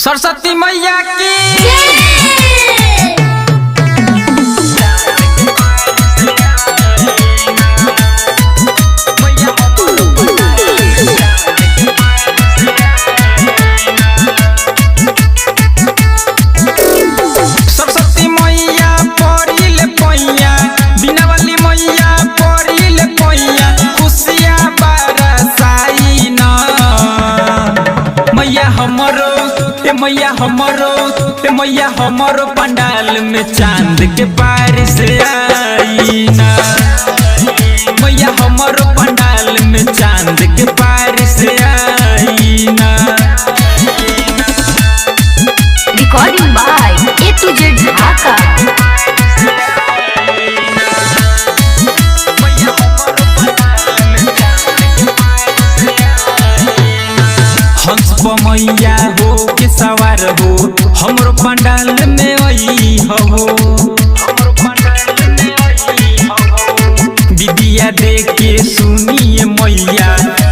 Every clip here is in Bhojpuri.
सरस्वती मैया की सरस्वती मैया पड़िल पैया बिना वाली मैया पड़िल पैया खुशियाँ बरसाई न मैया हमरो मैया हमरो पंडाल में चांद के बारिश आई ना मैया हमरो पंडाल में चांद के बारिश आई ना। Recording by A to Z Dhaka. हंस मैया हो के सवार हो हमरो पंडाल में आई हो दीदिया देख के सुनिए मैया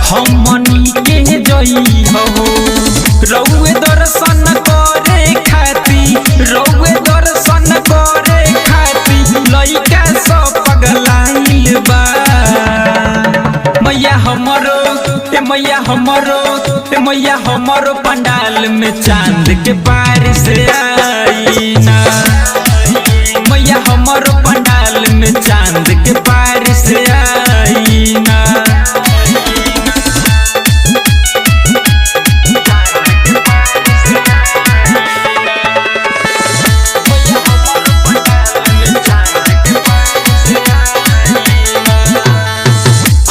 हम मनी के जई हो रउए दर्शन करे खाती लइका सब पगलाइल बा मैया हमरो पंडाल में चांद के बारिश आई ना मैया हमरो पंडाल में चांद के बारिश आई ना।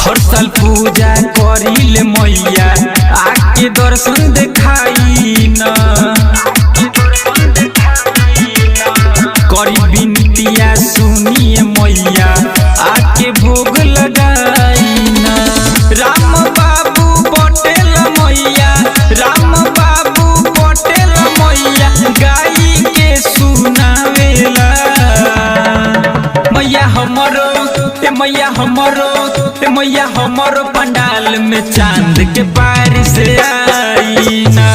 हर साल पूजा करिले मैया आके दर्शन देखाई न करी बिनतिया सुनिए मैया आके भोग लगाई न राम बाबू पटेल मैया गाई के सुनावेला मैया हमरो पंडाल में चांद के बारिश आई ना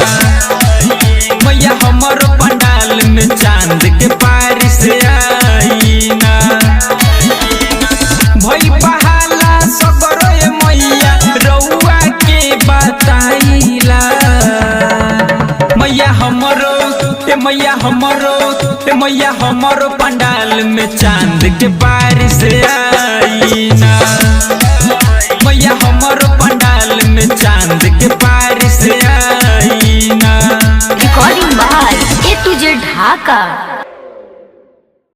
मैया हमरो पंडाल में चांद के बारिश आई ना। भई बहाला सबरो मैया रउआ के बताइला मैया हमरो पंडाल में चांद के बारिश आई ना मैया हमरो पंडाल में चांद के बारिश आई ना। Recording by A to Z Dhaka.